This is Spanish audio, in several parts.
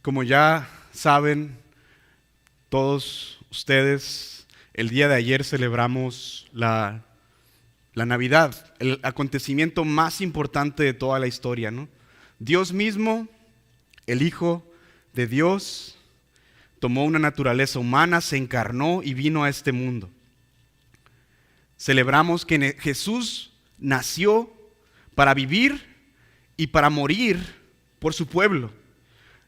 Como ya saben todos ustedes, el día de ayer celebramos la Navidad, el acontecimiento más importante de toda la historia, ¿no? Dios mismo, el Hijo de Dios, tomó una naturaleza humana, se encarnó y vino a este mundo. Celebramos que Jesús nació para vivir y para morir por su pueblo.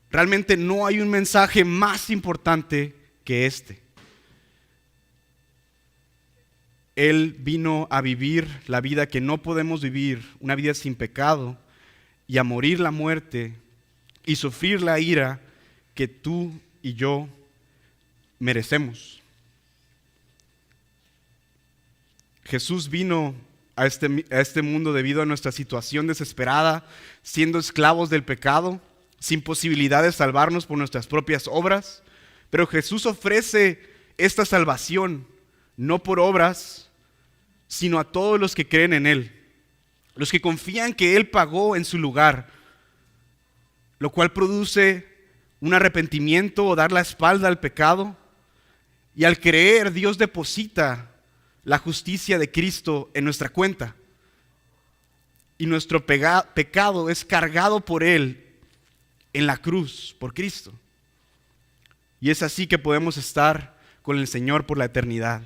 Realmente no hay un mensaje más importante que este. Él vino a vivir la vida que no podemos vivir, una vida sin pecado, y a morir la muerte y sufrir la ira que tú y yo merecemos. Jesús vino a este mundo debido a nuestra situación desesperada, siendo esclavos del pecado, sin posibilidad de salvarnos por nuestras propias obras. Pero Jesús ofrece esta salvación, no por obras, sino a todos los que creen en Él, los que confían que Él pagó en su lugar, lo cual produce un arrepentimiento o dar la espalda al pecado. Y al creer, Dios deposita la justicia de Cristo en nuestra cuenta. Y nuestro pecado es cargado por Él en la cruz, por Cristo. Y es así que podemos estar con el Señor por la eternidad.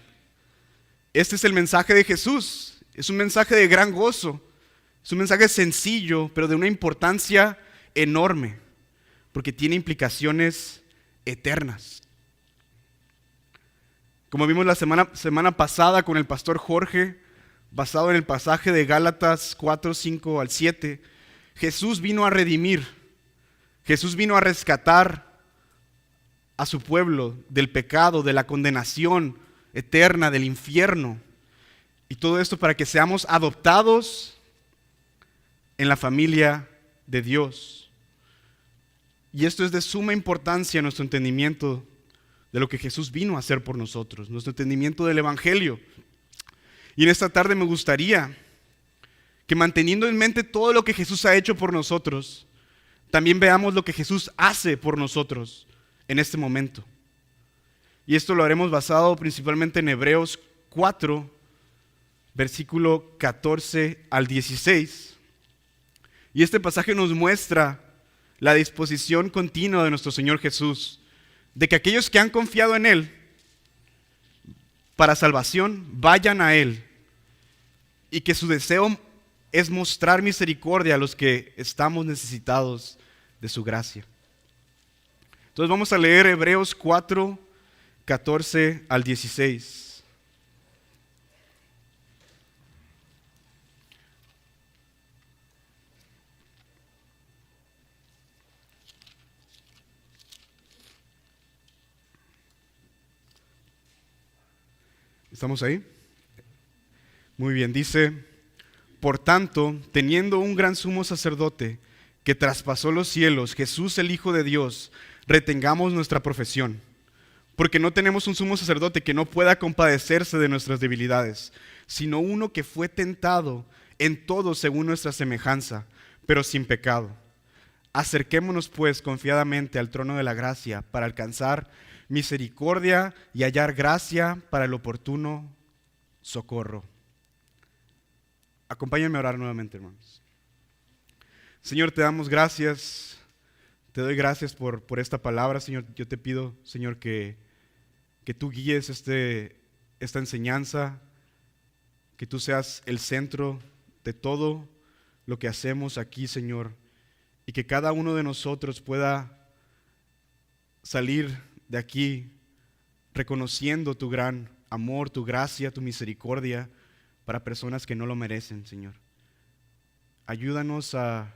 Este es el mensaje de Jesús. Es un mensaje de gran gozo. Es un mensaje sencillo, pero de una importancia enorme, porque tiene implicaciones eternas. Como vimos la semana pasada con el pastor Jorge, basado en el pasaje de Gálatas 4, 5 al 7, Jesús vino a redimir, Jesús vino a rescatar a su pueblo del pecado, de la condenación eterna, del infierno. Y todo esto para que seamos adoptados en la familia de Dios. Y esto es de suma importancia en nuestro entendimiento de lo que Jesús vino a hacer por nosotros, nuestro entendimiento del Evangelio. Y en esta tarde me gustaría que, manteniendo en mente todo lo que Jesús ha hecho por nosotros, también veamos lo que Jesús hace por nosotros en este momento. Y esto lo haremos basado principalmente en Hebreos 4, versículo 14 al 16. Y este pasaje nos muestra la disposición continua de nuestro Señor Jesús, de que aquellos que han confiado en Él para salvación vayan a Él, y que su deseo es mostrar misericordia a los que estamos necesitados de su gracia. Entonces vamos a leer Hebreos 4, 14 al 16. ¿Estamos ahí? Muy bien, dice: por tanto, teniendo un gran sumo sacerdote que traspasó los cielos, Jesús el Hijo de Dios, retengamos nuestra profesión, porque no tenemos un sumo sacerdote que no pueda compadecerse de nuestras debilidades, sino uno que fue tentado en todo según nuestra semejanza, pero sin pecado. Acerquémonos pues confiadamente al trono de la gracia para alcanzar misericordia y hallar gracia para el oportuno socorro. Acompáñenme a orar nuevamente, hermanos. Señor, te damos gracias, te doy gracias por esta palabra, Señor. Yo te pido, Señor, que tú guíes esta enseñanza, que tú seas el centro de todo lo que hacemos aquí, Señor, y que cada uno de nosotros pueda salir de aquí reconociendo tu gran amor, tu gracia, tu misericordia para personas que no lo merecen, Señor. Ayúdanos a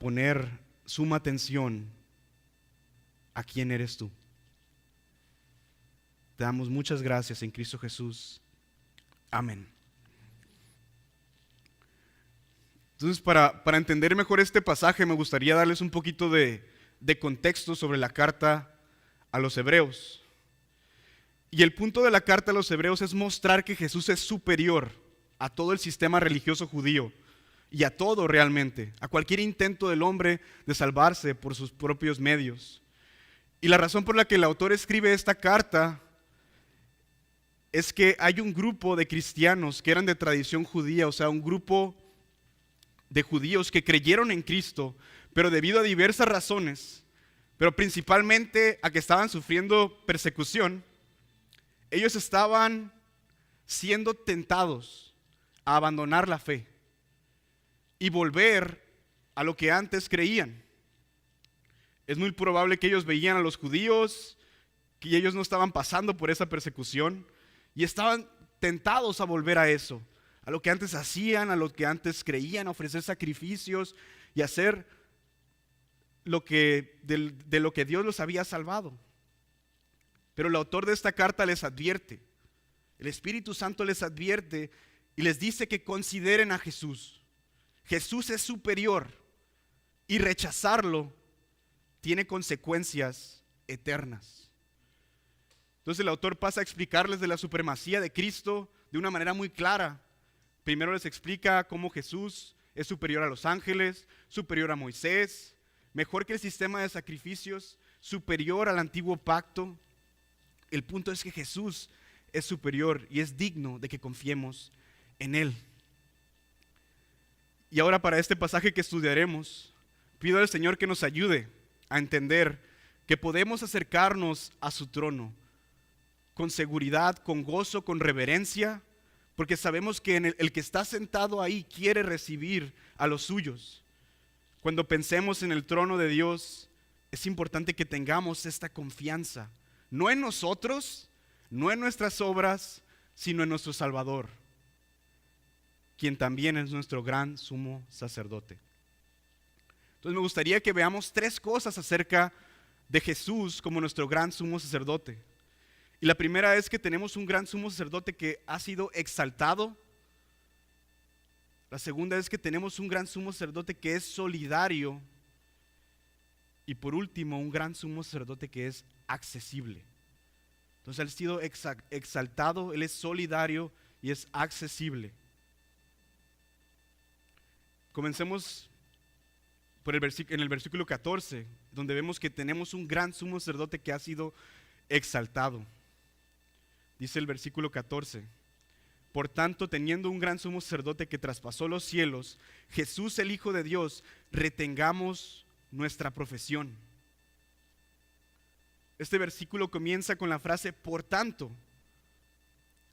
poner suma atención a quién eres tú. Te damos muchas gracias en Cristo Jesús. Amén. Entonces, para entender mejor este pasaje, me gustaría darles un poquito de contexto sobre la carta a los hebreos. Y el punto de la carta a los hebreos es mostrar que Jesús es superior a todo el sistema religioso judío, y a todo realmente, a cualquier intento del hombre de salvarse por sus propios medios. Y la razón por la que el autor escribe esta carta es que hay un grupo de cristianos que eran de tradición judía, o sea, un grupo de judíos que creyeron en Cristo, pero debido a diversas razones, pero principalmente a que estaban sufriendo persecución, ellos estaban siendo tentados a abandonar la fe y volver a lo que antes creían. Es muy probable que ellos veían a los judíos, que ellos no estaban pasando por esa persecución y estaban tentados a volver a eso, a lo que antes hacían, a lo que antes creían, a ofrecer sacrificios y hacer de lo que Dios los había salvado. Pero el autor de esta carta les advierte, el Espíritu Santo les advierte y les dice que consideren a Jesús. Jesús es superior y rechazarlo tiene consecuencias eternas. Entonces el autor pasa a explicarles de la supremacía de Cristo de una manera muy clara. Primero les explica cómo Jesús es superior a los ángeles, superior a Moisés, mejor que el sistema de sacrificios, superior al antiguo pacto. El punto es que Jesús es superior y es digno de que confiemos en Él. Y ahora para este pasaje que estudiaremos, pido al Señor que nos ayude a entender que podemos acercarnos a su trono con seguridad, con gozo, con reverencia, porque sabemos que el que está sentado ahí quiere recibir a los suyos. Cuando pensemos en el trono de Dios, es importante que tengamos esta confianza, no en nosotros, no en nuestras obras, sino en nuestro Salvador, quien también es nuestro gran sumo sacerdote. Entonces me gustaría que veamos 3 cosas acerca de Jesús como nuestro gran sumo sacerdote. Y la primera es que tenemos un gran sumo sacerdote que ha sido exaltado. La segunda es que tenemos un gran sumo sacerdote que es solidario. Y por último, un gran sumo sacerdote que es accesible. Entonces él ha sido exaltado, él es solidario y es accesible. Comencemos en el versículo 14, donde vemos que tenemos un gran sumo sacerdote que ha sido exaltado. Dice el versículo 14: por tanto, teniendo un gran sumo sacerdote que traspasó los cielos, Jesús el Hijo de Dios, retengamos nuestra profesión. Este versículo comienza con la frase por tanto,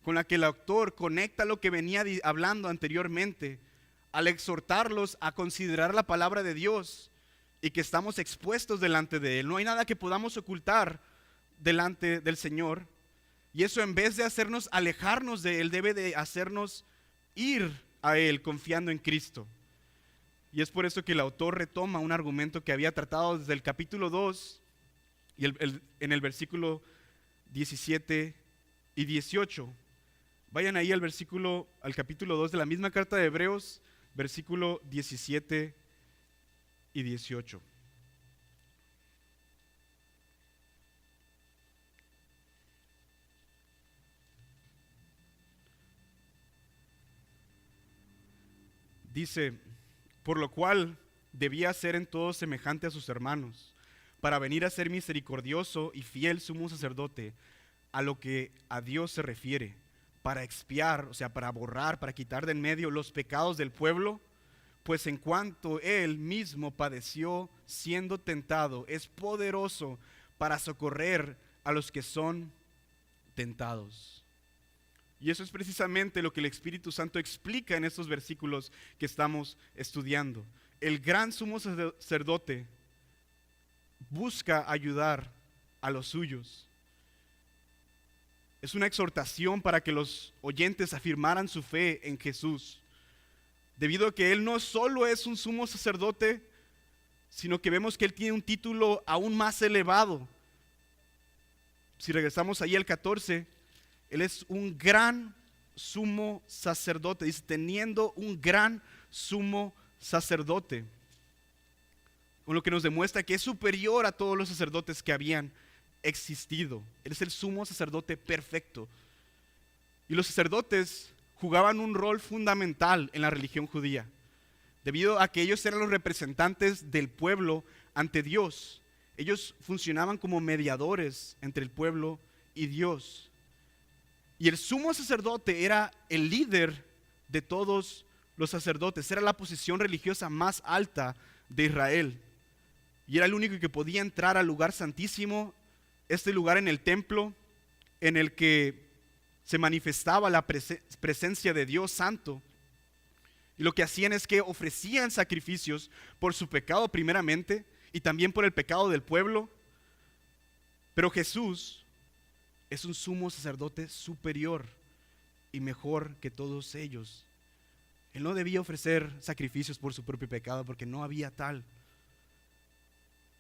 con la que el autor conecta lo que venía hablando anteriormente, al exhortarlos a considerar la palabra de Dios y que estamos expuestos delante de Él. No hay nada que podamos ocultar delante del Señor. Y eso, en vez de hacernos alejarnos de Él, debe de hacernos ir a Él confiando en Cristo. Y es por eso que el autor retoma un argumento que había tratado desde el capítulo 2 y en el versículo 17 y 18. Vayan ahí al capítulo 2 de la misma carta de Hebreos, versículo 17 y 18. Dice: por lo cual debía ser en todo semejante a sus hermanos, para venir a ser misericordioso y fiel sumo sacerdote a lo que a Dios se refiere, para expiar, o sea, para borrar, para quitar de en medio los pecados del pueblo, pues en cuanto Él mismo padeció siendo tentado, es poderoso para socorrer a los que son tentados. Y eso es precisamente lo que el Espíritu Santo explica en estos versículos que estamos estudiando. El gran sumo sacerdote busca ayudar a los suyos. Es una exhortación para que los oyentes afirmaran su fe en Jesús, debido a que Él no solo es un sumo sacerdote, sino que vemos que Él tiene un título aún más elevado. Si regresamos ahí al 14, Él es un gran sumo sacerdote, dice, teniendo un gran sumo sacerdote, con lo que nos demuestra que es superior a todos los sacerdotes que habían existido. Él es el sumo sacerdote perfecto. Y los sacerdotes jugaban un rol fundamental en la religión judía. debido a que ellos eran los representantes del pueblo ante Dios. Ellos funcionaban como mediadores entre el pueblo y Dios. Y el sumo sacerdote era el líder de todos los sacerdotes, era la posición religiosa más alta de Israel. Y era el único que podía entrar al lugar santísimo, este lugar en el templo en el que se manifestaba la presencia de Dios Santo. Y lo que hacían es que ofrecían sacrificios por su pecado primeramente y también por el pecado del pueblo. Pero Jesús es un sumo sacerdote superior y mejor que todos ellos. Él no debía ofrecer sacrificios por su propio pecado porque no había tal.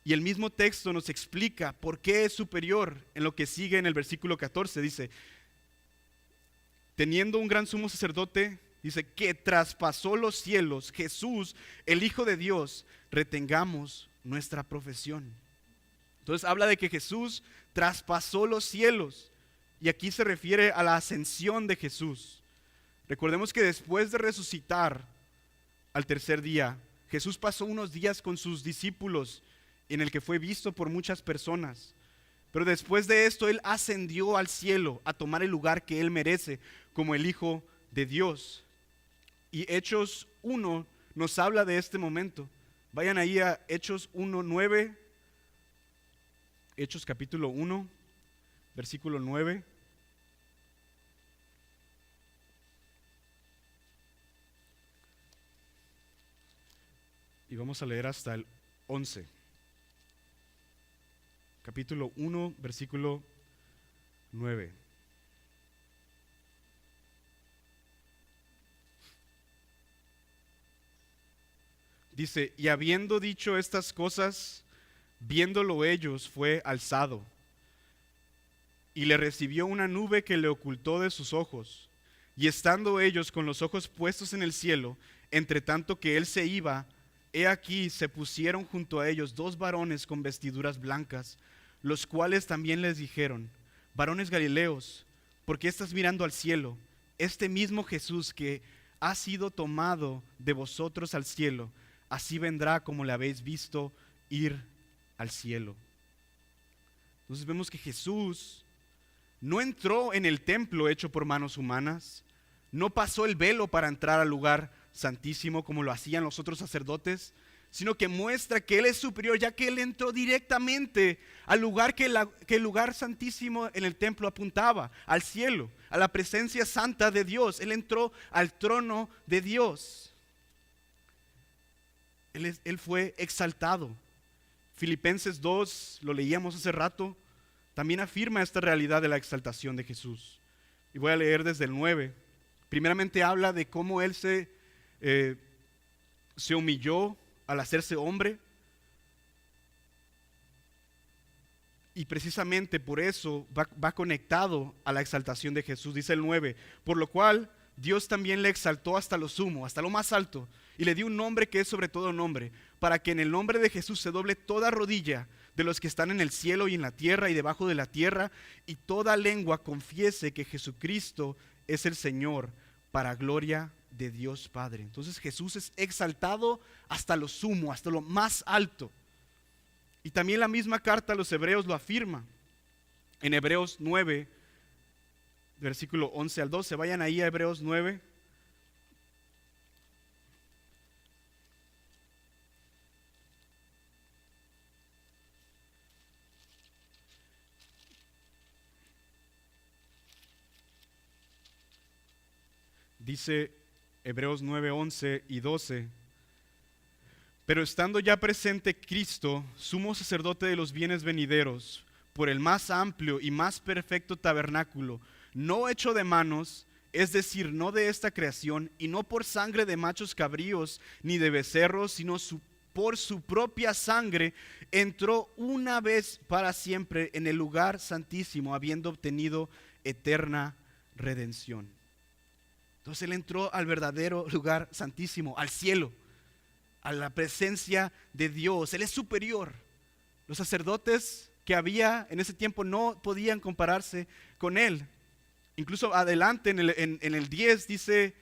Y el mismo texto nos explica por qué es superior en lo que sigue en el versículo 14. Dice, teniendo un gran sumo sacerdote, dice, que traspasó los cielos, Jesús, el Hijo de Dios, retengamos nuestra profesión. Entonces habla de que Jesús traspasó los cielos. Y aquí se refiere a la ascensión de Jesús. Recordemos que después de resucitar al tercer día, Jesús pasó unos días con sus discípulos en el que fue visto por muchas personas. Pero después de esto, Él ascendió al cielo a tomar el lugar que Él merece como el Hijo de Dios. Y Hechos 1 nos habla de este momento. Vayan ahí a Hechos 1:9. Hechos capítulo 1, versículo 9. Y vamos a leer hasta el 11. Capítulo 1, versículo 9. Dice, y habiendo dicho estas cosas, viéndolo ellos, fue alzado, y le recibió una nube que le ocultó de sus ojos. Y estando ellos con los ojos puestos en el cielo, entre tanto que él se iba, he aquí se pusieron junto a ellos dos varones con vestiduras blancas, los cuales también les dijeron, varones galileos, ¿por qué estás mirando al cielo? Este mismo Jesús que ha sido tomado de vosotros al cielo, así vendrá como le habéis visto ir al cielo. Entonces vemos que Jesús no entró en el templo hecho por manos humanas, no pasó el velo para entrar al lugar santísimo como lo hacían los otros sacerdotes, sino que muestra que Él es superior, ya que Él entró directamente al lugar que el lugar santísimo en el templo apuntaba, al cielo, a la presencia santa de Dios. Él entró al trono de Dios. Él fue exaltado. Filipenses 2, lo leíamos hace rato, también afirma esta realidad de la exaltación de Jesús. Y voy a leer desde el 9. Primeramente habla de cómo Él se humilló al hacerse hombre. Y precisamente por eso va conectado a la exaltación de Jesús. Dice el 9, por lo cual Dios también le exaltó hasta lo sumo, hasta lo más alto, y le dio un nombre que es sobre todo nombre, para que en el nombre de Jesús se doble toda rodilla de los que están en el cielo y en la tierra y debajo de la tierra, y toda lengua confiese que Jesucristo es el Señor, para gloria de Dios Padre. Entonces Jesús es exaltado hasta lo sumo, hasta lo más alto. Y también la misma carta a los hebreos lo afirma. En Hebreos 9, versículo 11 al 12, vayan ahí a Hebreos 9. Dice Hebreos 9, 11 y 12. Pero estando ya presente Cristo, sumo sacerdote de los bienes venideros, por el más amplio y más perfecto tabernáculo, no hecho de manos, es decir, no de esta creación, y no por sangre de machos cabríos ni de becerros, sino por su propia sangre, entró una vez para siempre en el lugar santísimo, habiendo obtenido eterna redención. Entonces Él entró al verdadero lugar santísimo, al cielo, a la presencia de Dios. Él es superior. Los sacerdotes que había en ese tiempo no podían compararse con Él. Incluso adelante en el 10 dice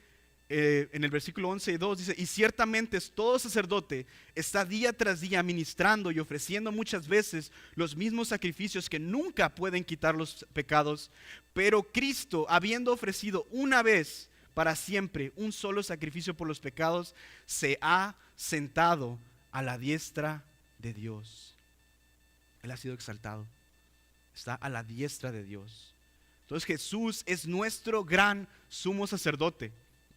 en el versículo 11 y 2 dice: y ciertamente todo sacerdote está día tras día ministrando y ofreciendo muchas veces los mismos sacrificios que nunca pueden quitar los pecados, pero Cristo, habiendo ofrecido una vez para siempre un solo sacrificio por los pecados, se ha sentado a la diestra de Dios. Él ha sido exaltado, está a la diestra de Dios. Entonces Jesús es nuestro gran sumo sacerdote.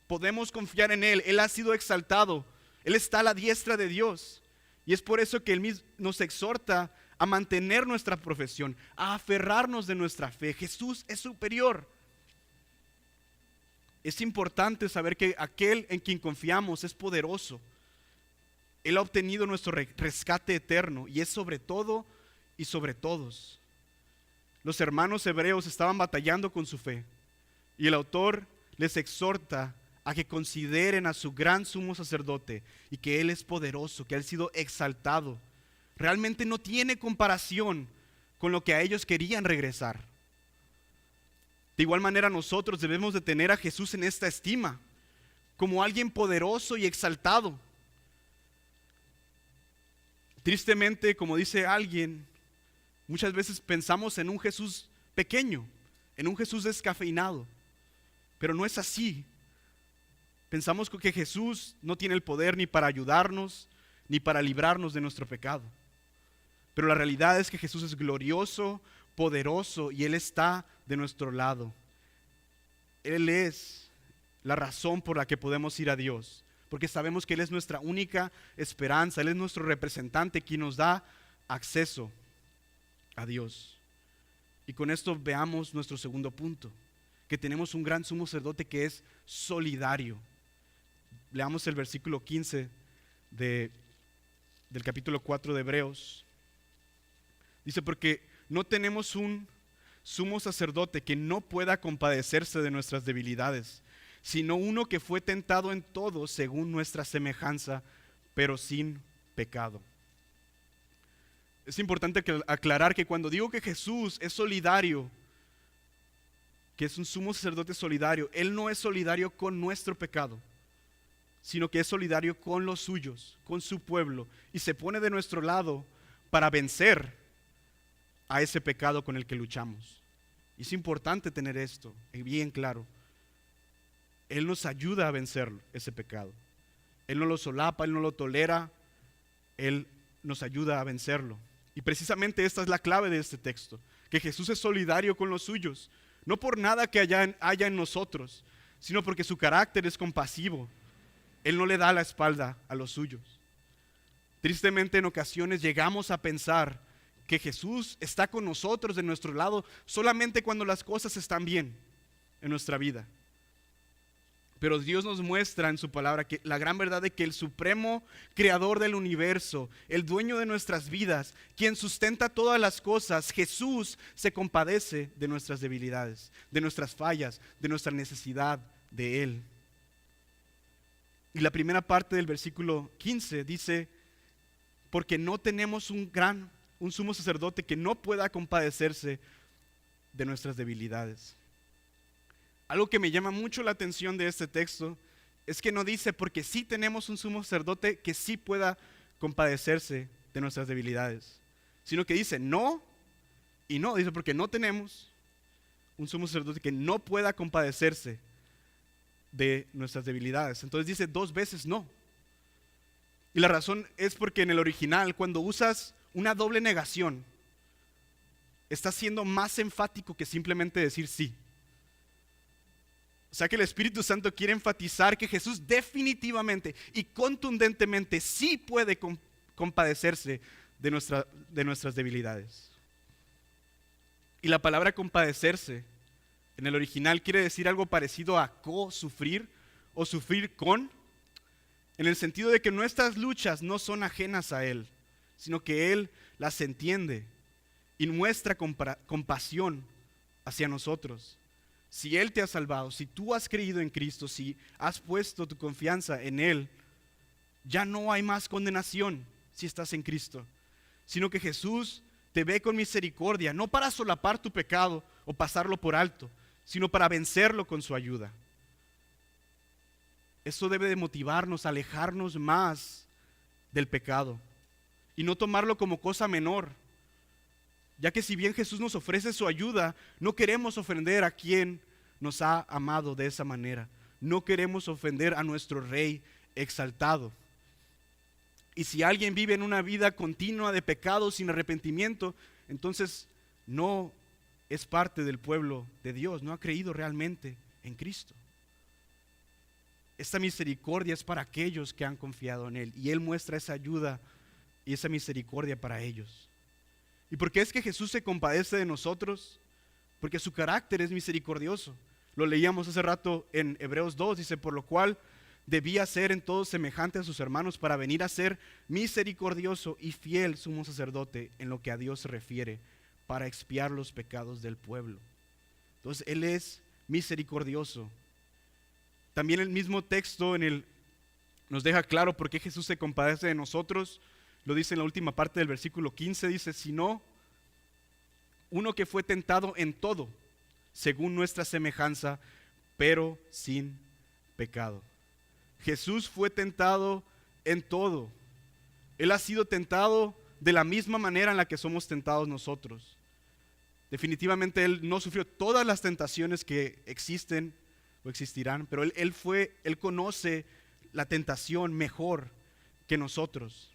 Podemos confiar en Él. Él ha sido exaltado. Él está a la diestra de Dios. Y es por eso que Él mismo nos exhorta a mantener nuestra profesión, a aferrarnos de nuestra fe. Jesús es superior. Es importante saber que aquel en quien confiamos es poderoso. Él ha obtenido nuestro rescate eterno y es sobre todo y sobre todos. Los hermanos hebreos estaban batallando con su fe y el autor les exhorta a que consideren a su gran sumo sacerdote y que Él es poderoso, que Él ha sido exaltado. Realmente no tiene comparación con lo que a ellos querían regresar. De igual manera nosotros debemos de tener a Jesús en esta estima, como alguien poderoso y exaltado. Tristemente, como dice alguien, muchas veces pensamos en un Jesús pequeño, en un Jesús descafeinado, pero no es así. Pensamos que Jesús no tiene el poder ni para ayudarnos, ni para librarnos de nuestro pecado. Pero la realidad es que Jesús es glorioso, poderoso y Él está de nuestro lado. Él es la razón por la que podemos ir a Dios, porque sabemos que Él es nuestra única esperanza, Él es nuestro representante, quien nos da acceso a Dios. Y con esto veamos nuestro segundo punto, que tenemos un gran sumo sacerdote que es solidario. Leamos el versículo 15 del capítulo 4 de Hebreos. Dice: porque no tenemos un sumo sacerdote que no pueda compadecerse de nuestras debilidades, sino uno que fue tentado en todo según nuestra semejanza, pero sin pecado. Es importante aclarar que cuando digo que Jesús es solidario, que es un sumo sacerdote solidario, Él no es solidario con nuestro pecado, sino que es solidario con los suyos, con su pueblo, y se pone de nuestro lado para vencer a ese pecado con el que luchamos. Y es importante tener esto bien claro. Él nos ayuda a vencer ese pecado. Él no lo solapa, Él no lo tolera, Él nos ayuda a vencerlo. Y precisamente esta es la clave de este texto, que Jesús es solidario con los suyos, no por nada que haya en nosotros, sino porque su carácter es compasivo. Él no le da la espalda a los suyos. Tristemente en ocasiones llegamos a pensar que Jesús está con nosotros de nuestro lado solamente cuando las cosas están bien en nuestra vida. Pero Dios nos muestra en su palabra que la gran verdad de que el supremo creador del universo, el dueño de nuestras vidas, quien sustenta todas las cosas, Jesús se compadece de nuestras debilidades, de nuestras fallas, de nuestra necesidad de Él. Y la primera parte del versículo 15 dice: porque no tenemos un sumo sacerdote que no pueda compadecerse de nuestras debilidades. Algo que me llama mucho la atención de este texto es que no dice porque sí tenemos un sumo sacerdote que sí pueda compadecerse de nuestras debilidades, sino que dice no y no. Dice porque no tenemos un sumo sacerdote que no pueda compadecerse de nuestras debilidades. Entonces dice dos veces no. Y la razón es porque en el original, cuando usas una doble negación, estás siendo más enfático que simplemente decir sí. O sea que el Espíritu Santo quiere enfatizar que Jesús definitivamente y contundentemente sí puede compadecerse de nuestras debilidades. Y la palabra compadecerse en el original quiere decir algo parecido a co-sufrir o sufrir con, en el sentido de que nuestras luchas no son ajenas a Él, sino que Él las entiende y muestra compasión hacia nosotros. Si Él te ha salvado, si tú has creído en Cristo, si has puesto tu confianza en Él, ya no hay más condenación si estás en Cristo, sino que Jesús te ve con misericordia, no para solapar tu pecado o pasarlo por alto, sino para vencerlo con su ayuda. Eso debe de motivarnos a alejarnos más del pecado y no tomarlo como cosa menor, ya que si bien Jesús nos ofrece su ayuda, no queremos ofender a quien nos ha amado de esa manera. No queremos ofender a nuestro Rey exaltado. Y si alguien vive en una vida continua de pecado sin arrepentimiento, entonces no es parte del pueblo de Dios, no ha creído realmente en Cristo. Esta misericordia es para aquellos que han confiado en Él, y Él muestra esa ayuda y esa misericordia para ellos. ¿Y por qué es que Jesús se compadece de nosotros? Porque su carácter es misericordioso. Lo leíamos hace rato en Hebreos 2, dice, por lo cual debía ser en todo semejante a sus hermanos para venir a ser misericordioso y fiel sumo sacerdote en lo que a Dios se refiere, para expiar los pecados del pueblo. Entonces Él es misericordioso. También el mismo texto nos deja claro por qué Jesús se compadece de nosotros. Lo dice en la última parte del versículo 15, dice, sino uno que fue tentado en todo, según nuestra semejanza, pero sin pecado. Jesús fue tentado en todo. Él ha sido tentado de la misma manera en la que somos tentados nosotros. Definitivamente Él no sufrió todas las tentaciones que existen o existirán, pero Él conoce la tentación mejor que nosotros.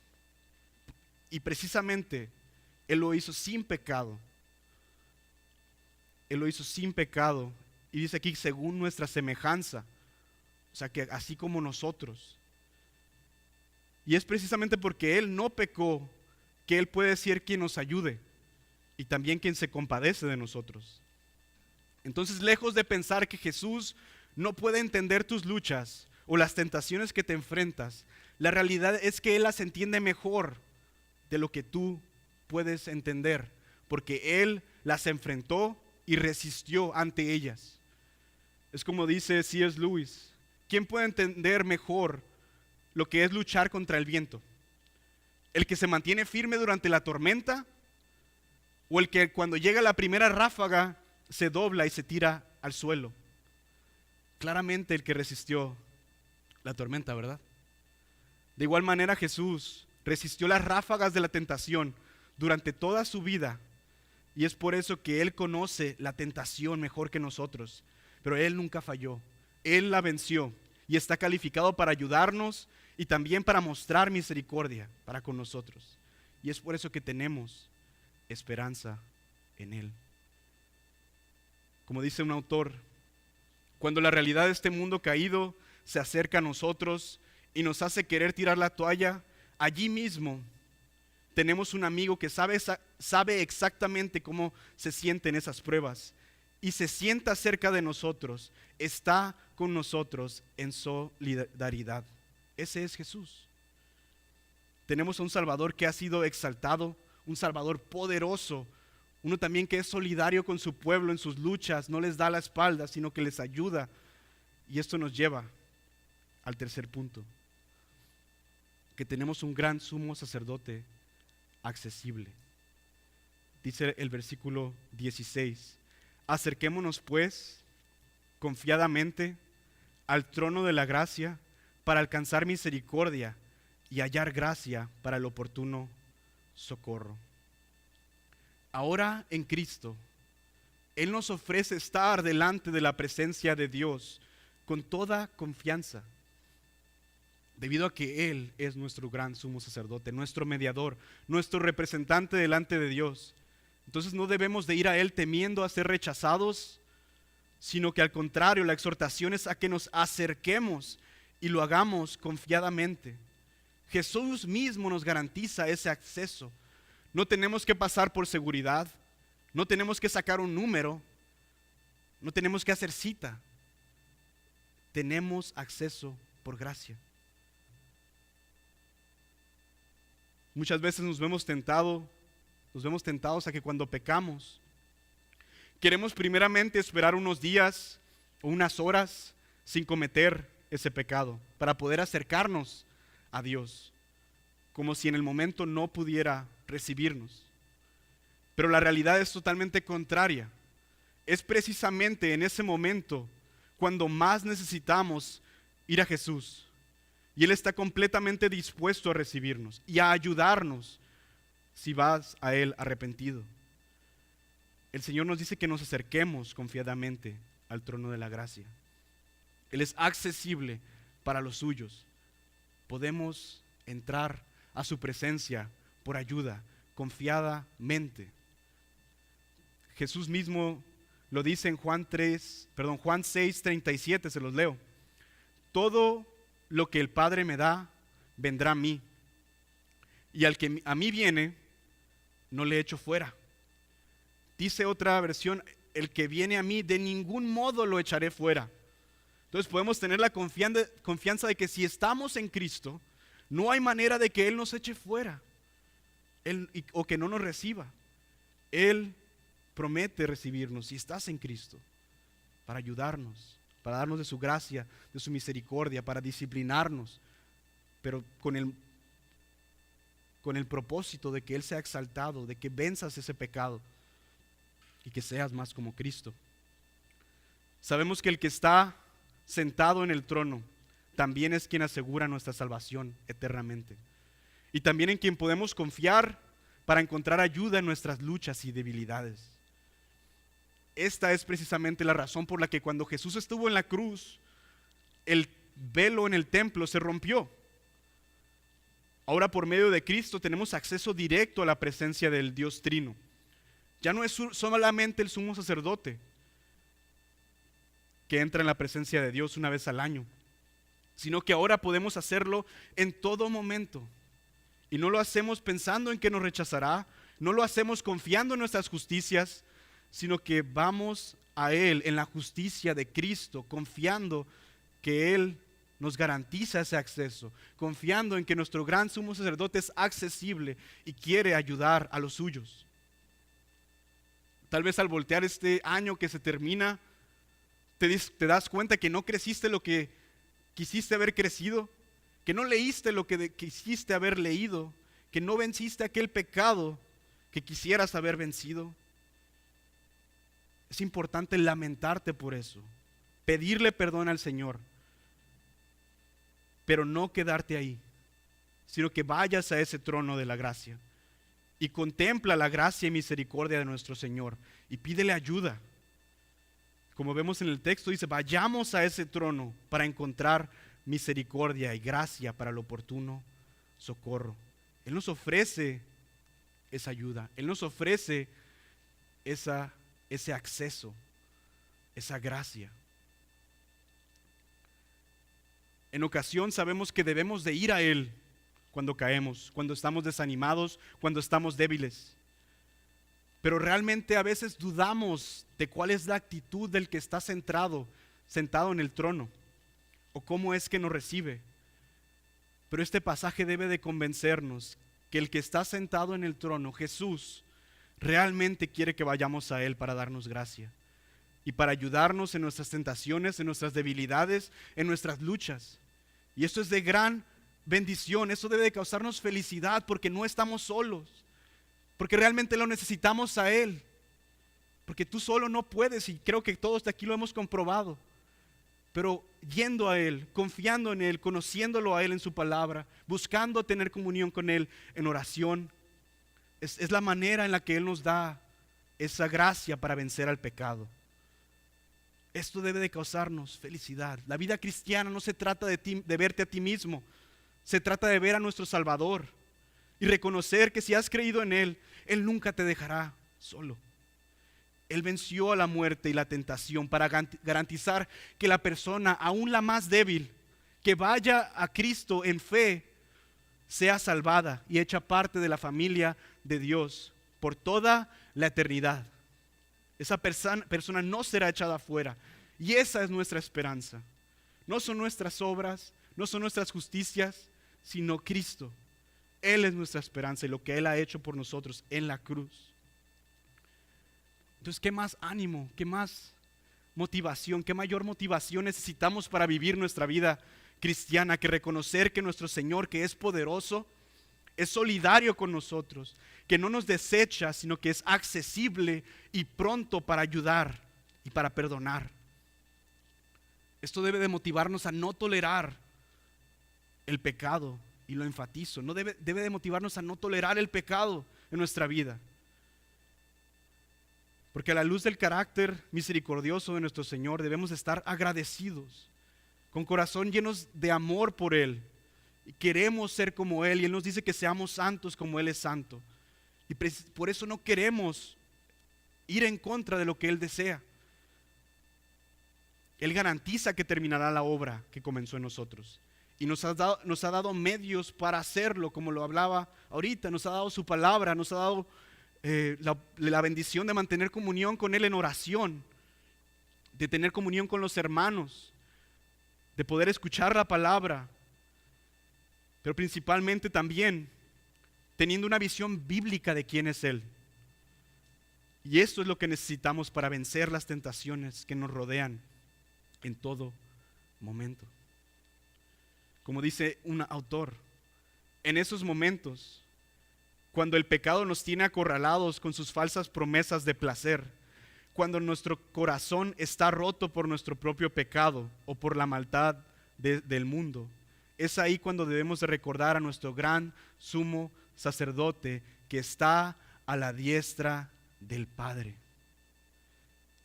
Y precisamente Él lo hizo sin pecado. Él lo hizo sin pecado. Y dice aquí, según nuestra semejanza. O sea, que así como nosotros. Y es precisamente porque Él no pecó que Él puede ser quien nos ayude y también quien se compadece de nosotros. Entonces, lejos de pensar que Jesús no puede entender tus luchas o las tentaciones que te enfrentas, la realidad es que Él las entiende mejor de lo que tú puedes entender, porque Él las enfrentó y resistió ante ellas. Es como dice C.S. Lewis, ¿quién puede entender mejor lo que es luchar contra el viento? ¿El que se mantiene firme durante la tormenta? ¿O el que cuando llega la primera ráfaga se dobla y se tira al suelo? Claramente el que resistió la tormenta, ¿verdad? De igual manera Jesús resistió las ráfagas de la tentación durante toda su vida, y es por eso que Él conoce la tentación mejor que nosotros, pero Él nunca falló. Él la venció y está calificado para ayudarnos y también para mostrar misericordia para con nosotros, y es por eso que tenemos esperanza en Él. Como dice un autor, cuando la realidad de este mundo caído se acerca a nosotros y nos hace querer tirar la toalla, allí mismo tenemos un amigo que sabe exactamente cómo se sienten esas pruebas y se sienta cerca de nosotros, está con nosotros en solidaridad. Ese es Jesús. Tenemos a un Salvador que ha sido exaltado, un Salvador poderoso, uno también que es solidario con su pueblo en sus luchas, no les da la espalda, sino que les ayuda. Y esto nos lleva al tercer punto, que tenemos un gran sumo sacerdote accesible. Dice el versículo 16, acerquémonos pues confiadamente al trono de la gracia para alcanzar misericordia y hallar gracia para el oportuno socorro. Ahora en Cristo, Él nos ofrece estar delante de la presencia de Dios con toda confianza, debido a que Él es nuestro gran sumo sacerdote, nuestro mediador, nuestro representante delante de Dios. Entonces no debemos de ir a Él temiendo a ser rechazados, sino que al contrario, la exhortación es a que nos acerquemos y lo hagamos confiadamente. Jesús mismo nos garantiza ese acceso. No tenemos que pasar por seguridad, no tenemos que sacar un número, no tenemos que hacer cita. Tenemos acceso por gracia. Muchas veces nos vemos tentados a que cuando pecamos, queremos primeramente esperar unos días o unas horas sin cometer ese pecado para poder acercarnos a Dios, como si en el momento no pudiera recibirnos. Pero la realidad es totalmente contraria. Es precisamente en ese momento cuando más necesitamos ir a Jesús. Y Él está completamente dispuesto a recibirnos y a ayudarnos si vas a Él arrepentido. El Señor nos dice que nos acerquemos confiadamente al trono de la gracia. Él es accesible para los suyos. Podemos entrar a su presencia por ayuda, confiadamente. Jesús mismo lo dice en Juan 6:37, se los leo. Todo lo que el Padre me da, vendrá a mí. Y al que a mí viene, no le echo fuera. Dice otra versión, el que viene a mí, de ningún modo lo echaré fuera. Entonces podemos tener la confianza de que si estamos en Cristo, no hay manera de que Él nos eche fuera o que no nos reciba. Él promete recibirnos si estás en Cristo, para ayudarnos, para darnos de su gracia, de su misericordia, para disciplinarnos, pero con el propósito de que Él sea exaltado, de que venzas ese pecado y que seas más como Cristo. Sabemos que el que está sentado en el trono también es quien asegura nuestra salvación eternamente, y también en quien podemos confiar para encontrar ayuda en nuestras luchas y debilidades. Esta es precisamente la razón por la que cuando Jesús estuvo en la cruz, el velo en el templo se rompió. Ahora por medio de Cristo tenemos acceso directo a la presencia del Dios Trino. Ya no es solamente el sumo sacerdote que entra en la presencia de Dios una vez al año, sino que ahora podemos hacerlo en todo momento. Y no lo hacemos pensando en que nos rechazará, no lo hacemos confiando en nuestras justicias, sino que vamos a Él en la justicia de Cristo, confiando que Él nos garantiza ese acceso, confiando en que nuestro gran sumo sacerdote es accesible y quiere ayudar a los suyos. Tal vez al voltear este año que se termina, te das cuenta que no creciste lo que quisiste haber crecido, que no leíste lo que quisiste haber leído, que no venciste aquel pecado que quisieras haber vencido. Es importante lamentarte por eso, pedirle perdón al Señor, pero no quedarte ahí, sino que vayas a ese trono de la gracia y contempla la gracia y misericordia de nuestro Señor y pídele ayuda. Como vemos en el texto, dice, vayamos a ese trono para encontrar misericordia y gracia para el oportuno socorro. Él nos ofrece esa ayuda, Él nos ofrece ese acceso, esa gracia. En ocasión sabemos que debemos de ir a Él cuando caemos, cuando estamos desanimados, cuando estamos débiles. Pero realmente a veces dudamos de cuál es la actitud del que está sentado en el trono, o cómo es que nos recibe. Pero este pasaje debe de convencernos que el que está sentado en el trono, Jesús, realmente quiere que vayamos a Él para darnos gracia y para ayudarnos en nuestras tentaciones, en nuestras debilidades, en nuestras luchas. Y esto es de gran bendición, eso debe de causarnos felicidad porque no estamos solos, porque realmente lo necesitamos a Él, porque tú solo no puedes, y creo que todos de aquí lo hemos comprobado. Pero yendo a Él, confiando en Él, conociéndolo a Él en su palabra, buscando tener comunión con Él en oración, es la manera en la que Él nos da esa gracia para vencer al pecado. Esto debe de causarnos felicidad. La vida cristiana no se trata de verte a ti mismo, se trata de ver a nuestro Salvador y reconocer que si has creído en Él, Él nunca te dejará solo. Él venció a la muerte y la tentación para garantizar que la persona, aún la más débil, que vaya a Cristo en fe, sea salvada y hecha parte de la familia de Dios por toda la eternidad. Esa persona no será echada afuera, y esa es nuestra esperanza. No son nuestras obras, no son nuestras justicias, sino Cristo. Él es nuestra esperanza y lo que Él ha hecho por nosotros en la cruz. Entonces, ¿qué más ánimo, qué más motivación, qué mayor motivación necesitamos para vivir nuestra vida cristiana que reconocer que nuestro Señor, que es poderoso, es solidario con nosotros, que no nos desecha, sino que es accesible y pronto para ayudar y para perdonar? Esto debe de motivarnos a no tolerar el pecado, y lo enfatizo, debe de motivarnos a no tolerar el pecado en nuestra vida. Porque a la luz del carácter misericordioso de nuestro Señor debemos estar agradecidos, con corazón llenos de amor por Él. Y queremos ser como Él, y Él nos dice que seamos santos como Él es santo. Y por eso no queremos ir en contra de lo que Él desea. Él garantiza que terminará la obra que comenzó en nosotros. Y nos ha dado medios para hacerlo, como lo hablaba ahorita. Nos ha dado su palabra, nos ha dado la bendición de mantener comunión con Él en oración, de tener comunión con los hermanos, de poder escuchar la palabra, pero principalmente también teniendo una visión bíblica de quién es Él. Y esto es lo que necesitamos para vencer las tentaciones que nos rodean en todo momento. Como dice un autor, en esos momentos, cuando el pecado nos tiene acorralados con sus falsas promesas de placer, cuando nuestro corazón está roto por nuestro propio pecado o por la maldad del mundo, es ahí cuando debemos de recordar a nuestro gran sumo sacerdote que está a la diestra del Padre.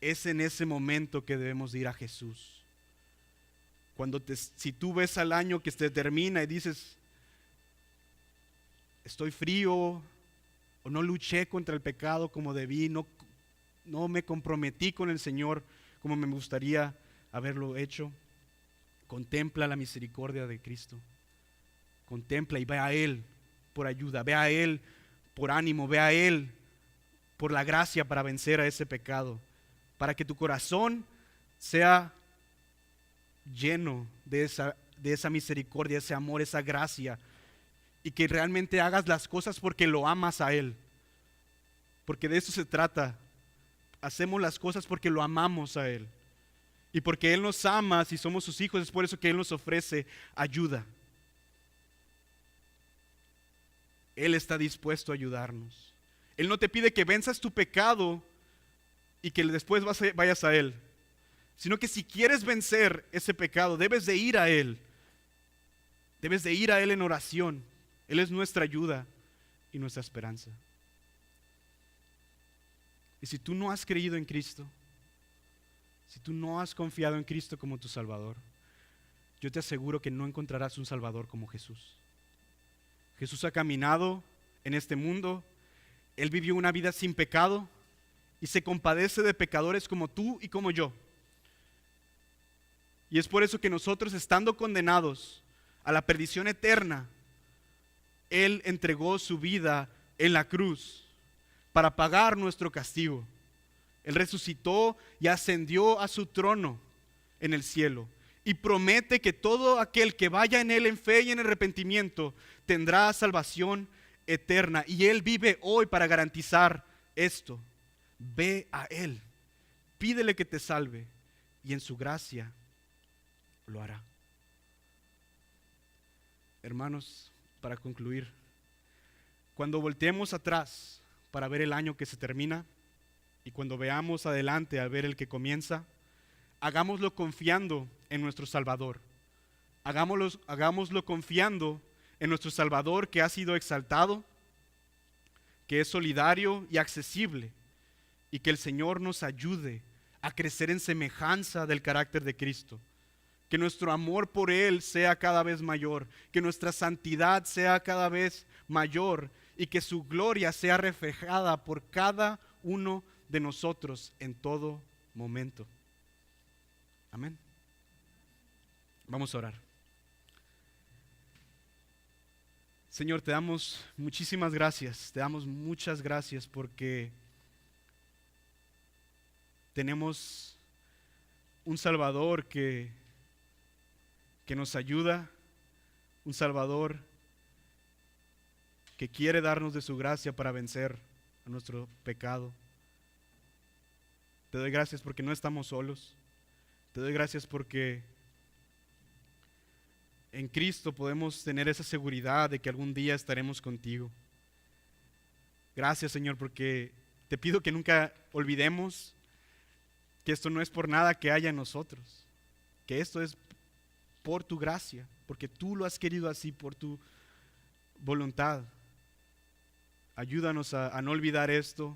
Es en ese momento que debemos de ir a Jesús. Si tú ves al año que se termina y dices, estoy frío o no luché contra el pecado como debí, no me comprometí con el Señor como me gustaría haberlo hecho, contempla la misericordia de Cristo. Contempla y ve a Él por ayuda, ve a Él por ánimo, ve a Él por la gracia para vencer a ese pecado, para que tu corazón sea lleno de esa misericordia, ese amor, esa gracia, y que realmente hagas las cosas porque lo amas a Él, porque de eso se trata. Hacemos las cosas porque lo amamos a Él, y porque Él nos ama. Si somos sus hijos, es por eso que Él nos ofrece ayuda. Él está dispuesto a ayudarnos. Él no te pide que venzas tu pecado y que después vayas a Él, sino que si quieres vencer ese pecado, debes de ir a Él. Debes de ir a Él en oración. Él es nuestra ayuda y nuestra esperanza. Y si tú no has creído en Cristo, si tú no has confiado en Cristo como tu Salvador, yo te aseguro que no encontrarás un Salvador como Jesús. Jesús ha caminado en este mundo. Él vivió una vida sin pecado y se compadece de pecadores como tú y como yo. Y es por eso que nosotros, estando condenados a la perdición eterna, Él entregó su vida en la cruz para pagar nuestro castigo. Él resucitó y ascendió a su trono en el cielo y promete que todo aquel que vaya en Él en fe y en arrepentimiento tendrá salvación eterna. Y Él vive hoy para garantizar esto. Ve a Él, pídele que te salve y en su gracia lo hará. Hermanos, para concluir, cuando volteemos atrás para ver el año que se termina y cuando veamos adelante al ver el que comienza, hagámoslo confiando en nuestro Salvador. Hagámoslo confiando en nuestro Salvador, que ha sido exaltado, que es solidario y accesible, y que el Señor nos ayude a crecer en semejanza del carácter de Cristo. Que nuestro amor por Él sea cada vez mayor, que nuestra santidad sea cada vez mayor y que su gloria sea reflejada por cada uno de nosotros en todo momento. Amén. Vamos a orar. Señor, te damos muchísimas gracias, te damos muchas gracias porque tenemos un Salvador que nos ayuda, un Salvador que quiere darnos de su gracia para vencer a nuestro pecado. Te doy gracias porque no estamos solos. Te doy gracias porque en Cristo podemos tener esa seguridad de que algún día estaremos contigo. Gracias, Señor, porque te pido que nunca olvidemos que esto no es por nada que haya en nosotros, que esto es por tu gracia, porque tú lo has querido así, por tu voluntad. Ayúdanos a no olvidar esto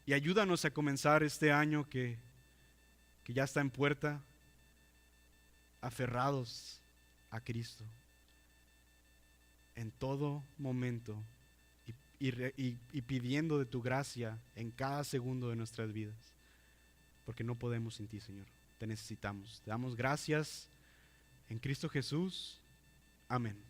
y ayúdanos a comenzar este año que ya está en puerta, aferrados a Cristo en todo momento y pidiendo de tu gracia en cada segundo de nuestras vidas, porque no podemos sin ti, Señor. Te necesitamos. Te damos gracias en Cristo Jesús. Amén.